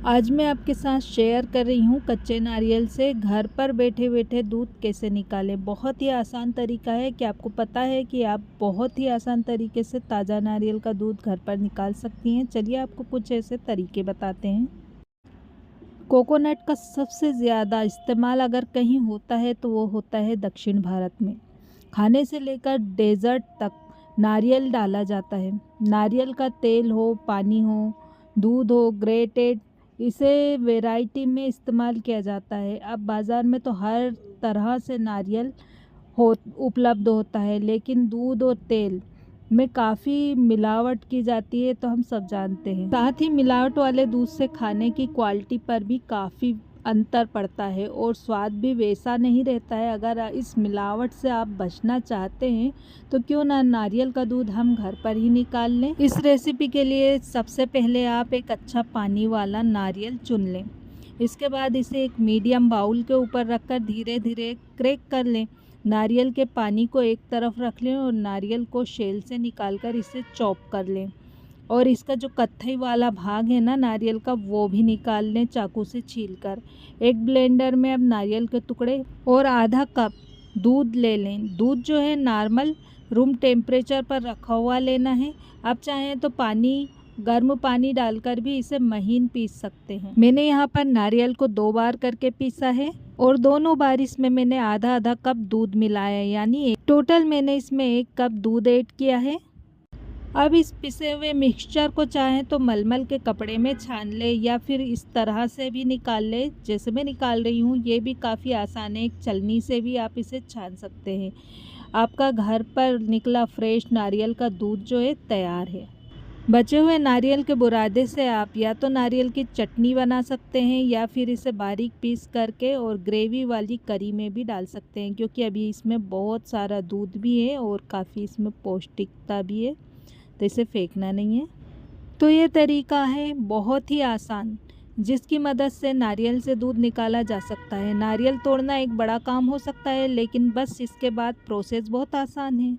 आज मैं आपके साथ शेयर कर रही हूँ कच्चे नारियल से घर पर बैठे बैठे दूध कैसे निकालें। बहुत ही आसान तरीका है। कि आपको पता है कि आप बहुत ही आसान तरीके से ताज़ा नारियल का दूध घर पर निकाल सकती हैं। चलिए आपको कुछ ऐसे तरीके बताते हैं। कोकोनट का सबसे ज़्यादा इस्तेमाल अगर कहीं होता है तो वो होता है दक्षिण भारत में। खाने से लेकर डेजर्ट तक नारियल डाला जाता है। नारियल का तेल हो, पानी हो, दूध हो, ग्रेटेड, इसे वैरायटी में इस्तेमाल किया जाता है। अब बाज़ार में तो हर तरह से नारियल हो उपलब्ध होता है, लेकिन दूध और तेल में काफ़ी मिलावट की जाती है तो हम सब जानते हैं। साथ ही मिलावट वाले दूध से खाने की क्वालिटी पर भी काफ़ी अंतर पड़ता है और स्वाद भी वैसा नहीं रहता है। अगर इस मिलावट से आप बचना चाहते हैं तो क्यों ना नारियल का दूध हम घर पर ही निकाल लें। इस रेसिपी के लिए सबसे पहले आप एक अच्छा पानी वाला नारियल चुन लें। इसके बाद इसे एक मीडियम बाउल के ऊपर रखकर धीरे धीरे क्रैक कर लें। नारियल के पानी को एक तरफ रख लें और नारियल को शेल से निकालकर इसे चॉप कर लें। और इसका जो कत्थई वाला भाग है ना नारियल का, वो भी निकाल लें चाकू से छीलकर। एक ब्लेंडर में अब नारियल के टुकड़े और आधा कप दूध ले लें। दूध जो है नॉर्मल रूम टेम्परेचर पर रखा हुआ लेना है। आप चाहें तो गर्म पानी डालकर भी इसे महीन पीस सकते हैं। मैंने यहाँ पर नारियल को 2 बार करके पीसा है और दोनों बार इसमें मैंने आधा आधा कप दूध मिलाया है, यानी टोटल मैंने इसमें 1 कप दूध ऐड किया है। अब इस पिसे हुए मिक्सचर को चाहें तो मलमल के कपड़े में छान ले या फिर इस तरह से भी निकाल ले, जैसे मैं निकाल रही हूँ। ये भी काफ़ी आसान है, एक छलनी से भी आप इसे छान सकते हैं। आपका घर पर निकला फ्रेश नारियल का दूध जो है तैयार है। बचे हुए नारियल के बुरादे से आप या तो नारियल की चटनी बना सकते हैं या फिर इसे बारीक पीस करके और ग्रेवी वाली करी में भी डाल सकते हैं, क्योंकि अभी इसमें बहुत सारा दूध भी है और काफ़ी इसमें पौष्टिकता भी है, तो इसे फेंकना नहीं है। तो ये तरीका है बहुत ही आसान, जिसकी मदद से नारियल से दूध निकाला जा सकता है। नारियल तोड़ना एक बड़ा काम हो सकता है, लेकिन बस इसके बाद प्रोसेस बहुत आसान है।